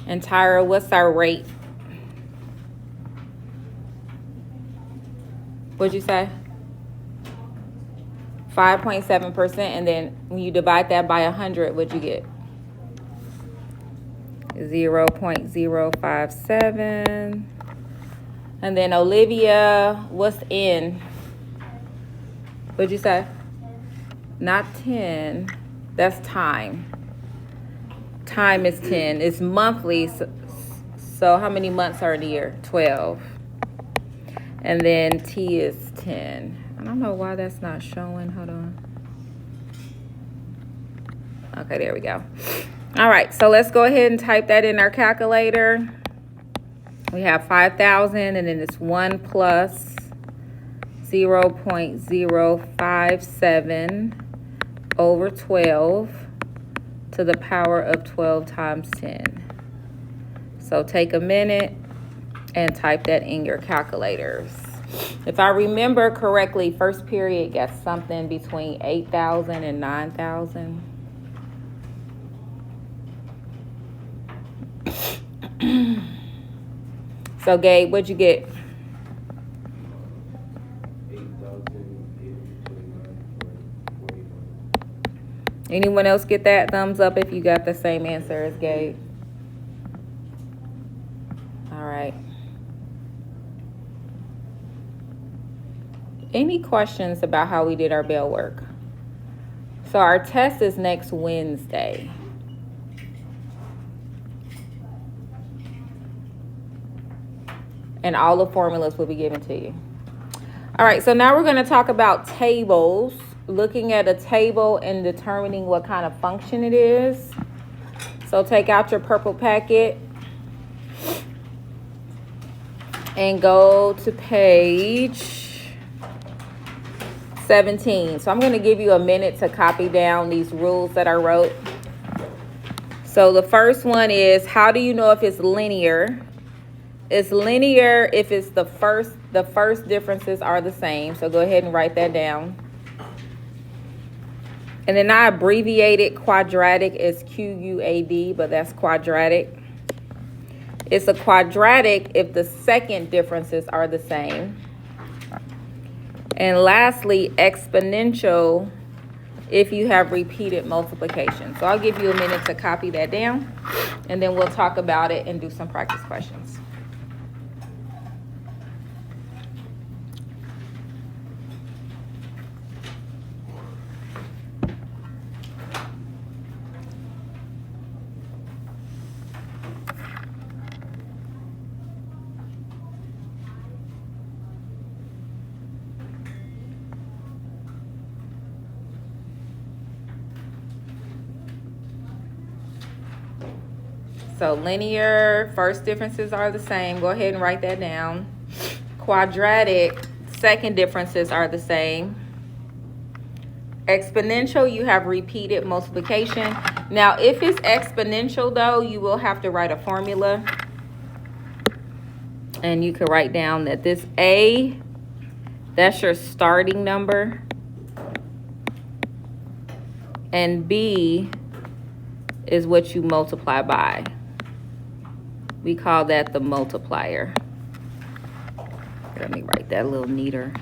And Tyra, what's our rate? What'd you say? 5.7%. And then when you divide that by 100, what'd you get? 0.057. And then Olivia, what's N? What'd you say? Not 10. That's time. Time is 10. It's monthly. So how many months are in a year? 12. And then T is 10. I don't know why that's not showing. Hold on. Okay, there we go. All right, so let's go ahead and type that in our calculator. We have 5,000, and then it's 1 plus 0.057 over 12 to the power of 12 times 10. So take a minute and type that in your calculators. If I remember correctly, first period gets something between 8,000 and 9,000. So Gabe, what'd you get? 8,829.41. Anyone else get that? Thumbs up if you got the same answer as Gabe. All right. Any questions about how we did our bell work? So our test is next Wednesday. And all the formulas will be given to you. All right, so now we're going to talk about tables, looking at a table and determining what kind of function it is. So take out your purple packet and go to page 17. So I'm going to give you a minute to copy down these rules that I wrote. So the first one is, how do you know if it's linear? It's linear if it's the first differences are the same. So go ahead and write that down. And then I abbreviated quadratic as QUAD, but that's quadratic. It's a quadratic if the second differences are the same. And lastly, exponential if you have repeated multiplication. So I'll give you a minute to copy that down, and then we'll talk about it and do some practice questions. So linear, first differences are the same. Go ahead and write that down. Quadratic, second differences are the same. Exponential, you have repeated multiplication. Now, if it's exponential, though, you will have to write a formula. And you can write down that this A, that's your starting number. And B is what you multiply by. We call that the multiplier. Let me write that a little neater.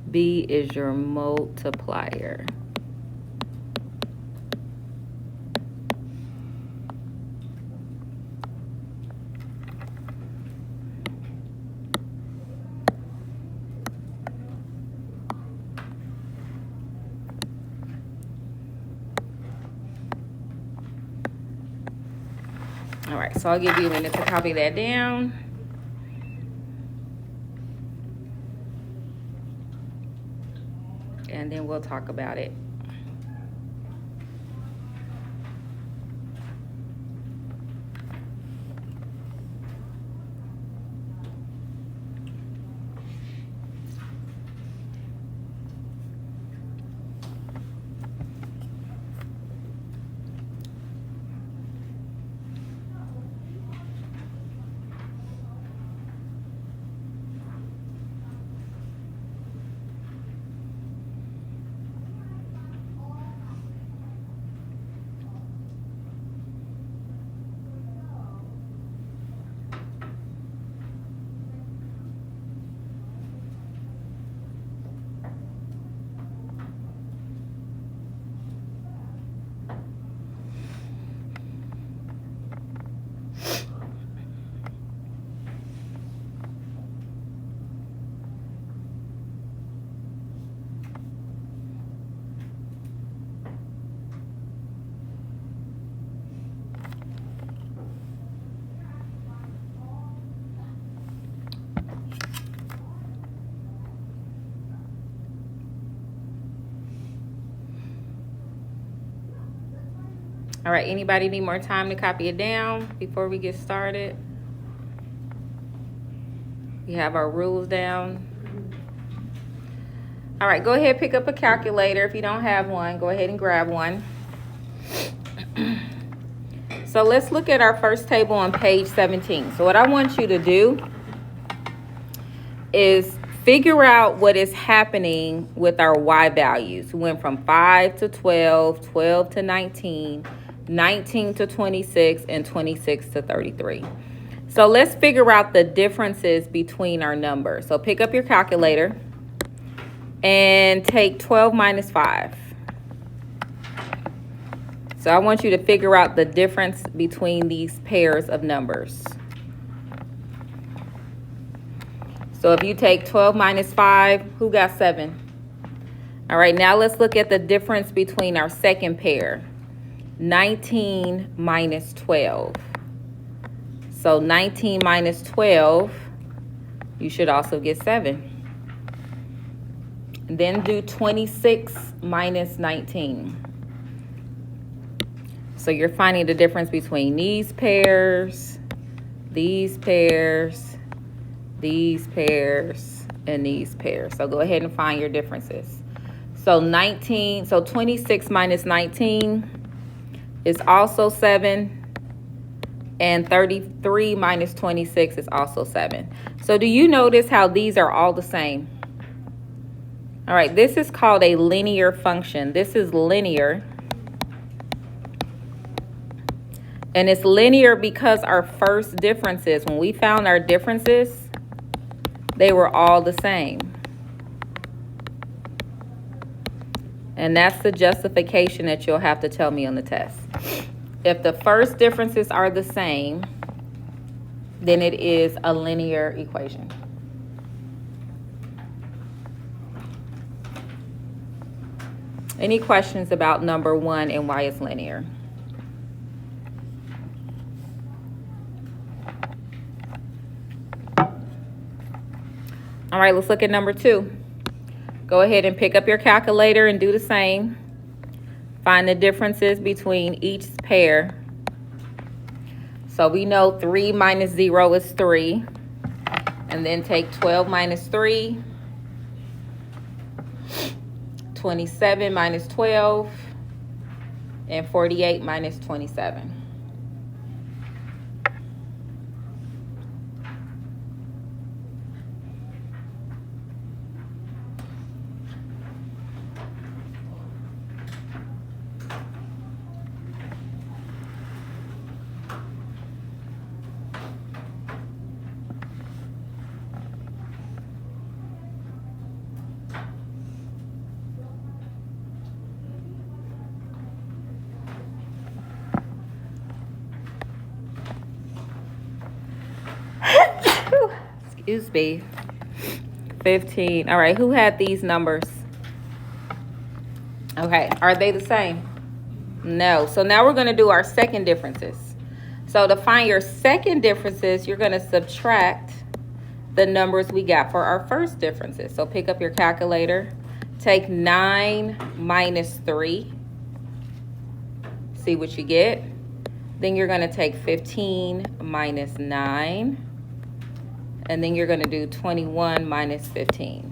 B is your multiplier. All right, so I'll give you a minute to copy that down. And then we'll talk about it. All right, anybody need more time to copy it down before we get started? We have our rules down. All right, go ahead, pick up a calculator. If you don't have one, go ahead and grab one. So let's look at our first table on page 17. So what I want you to do is figure out what is happening with our Y values. We went from 5 to 12, 12 to 19, 19 to 26, and 26 to 33. So let's figure out the differences between our numbers. So pick up your calculator and take 12 minus 5. So I want you to figure out the difference between these pairs of numbers. So if you take 12 minus 5, who got 7? All right, now let's look at the difference between our second pair. 19 minus 12. So 19 minus 12, you should also get 7. And then do 26 minus 19. So you're finding the difference between these pairs, these pairs, these pairs, and these pairs. So go ahead and find your differences. So 26 minus 19 is also 7, and 33 minus 26 is also 7. So do you notice how these are all the same? All right, this is called a linear function. This is linear. And it's linear because our first differences, when we found our differences, they were all the same. And that's the justification that you'll have to tell me on the test. If the first differences are the same, then it is a linear equation. Any questions about number 1 and why it's linear? All right, let's look at number 2. Go ahead and pick up your calculator and do the same. Find the differences between each pair. So we know 3 minus 0 is 3. And then take 12 minus 3. 27 minus 12. And 48 minus 27. Excuse me. 15. All right, who had these numbers? Okay, are they the same? No. So now we're going to do our second differences. So to find your second differences, you're going to subtract the numbers we got for our first differences. So pick up your calculator. Take 9 minus 3. See what you get. Then you're going to take 15 minus 9. And then you're going to do 21 minus 15.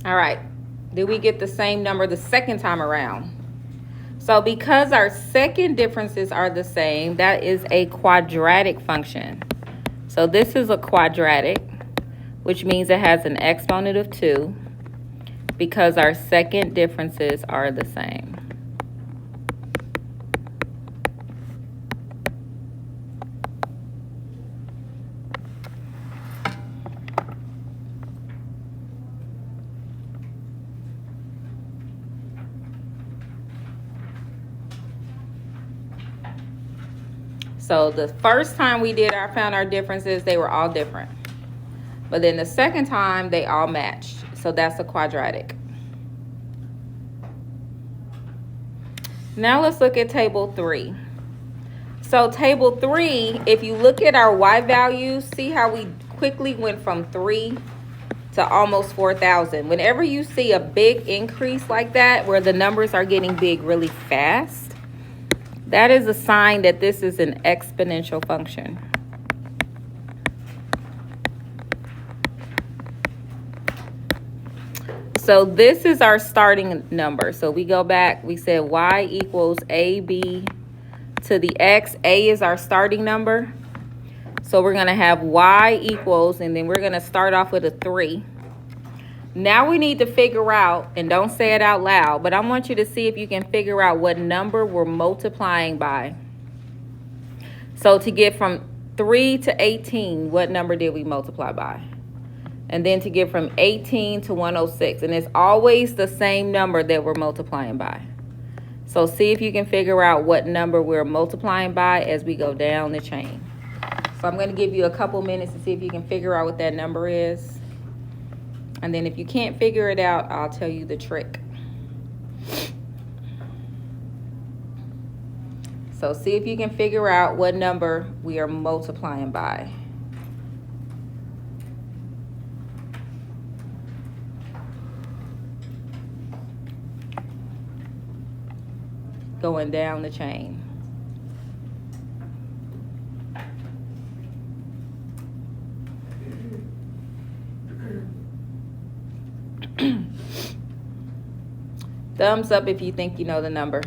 All right. Did we get the same number the second time around? So because our second differences are the same, that is a quadratic function. So this is a quadratic, which means it has an exponent of 2 because our second differences are the same. So the first time we found our differences, they were all different. But then the second time, they all matched. So that's a quadratic. Now let's look at table 3. So table 3, if you look at our y values, see how we quickly went from 3 to almost 4,000. Whenever you see a big increase like that, where the numbers are getting big really fast, that is a sign that this is an exponential function. So this is our starting number. So we go back, we said y equals ab to the x. A is our starting number. So we're going to have y equals, and then we're going to start off with a 3. Now we need to figure out, and don't say it out loud, but I want you to see if you can figure out what number we're multiplying by. So to get from 3 to 18, what number did we multiply by? And then to get from 18 to 106. And it's always the same number that we're multiplying by. So see if you can figure out what number we're multiplying by as we go down the chain. So I'm going to give you a couple minutes to see if you can figure out what that number is. And then if you can't figure it out, I'll tell you the trick. So see if you can figure out what number we are multiplying by. Going down the chain. Thumbs up if you think you know the number.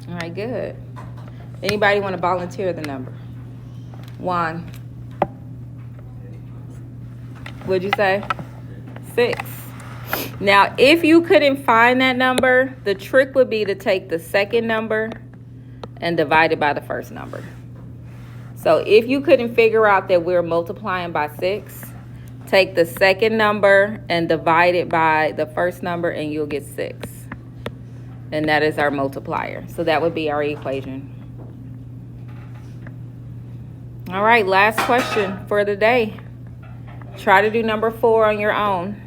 All right, good. Anybody want to volunteer the number? Juan. What'd you say? 6. Now, if you couldn't find that number, the trick would be to take the second number and divide it by the first number. So if you couldn't figure out that we're multiplying by 6, take the second number and divide it by the first number and you'll get 6. And that is our multiplier. So that would be our equation. All right, last question for the day. Try to do number 4 on your own.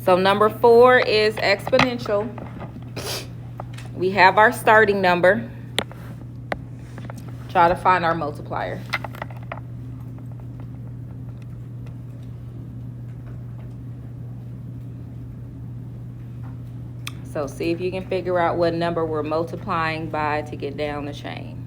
So number 4 is exponential. We have our starting number. Try to find our multiplier. So see if you can figure out what number we're multiplying by to get down the chain.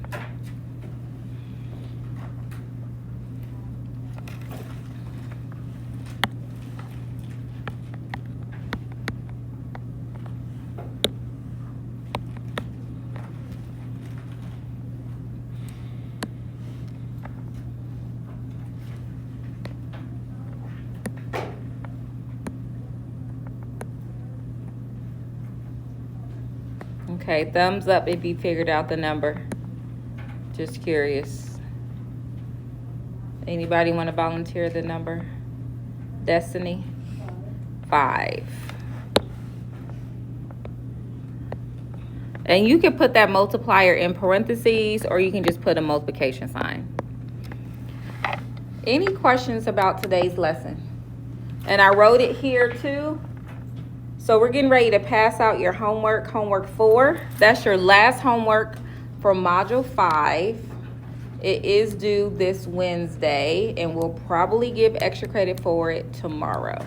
Okay, thumbs up if you figured out the number. Just curious. Anybody want to volunteer the number? Destiny? 5. And you can put that multiplier in parentheses or you can just put a multiplication sign. Any questions about today's lesson? And I wrote it here too. So we're getting ready to pass out your homework, homework 4. That's your last homework for module 5. It is due this Wednesday, and we'll probably give extra credit for it tomorrow.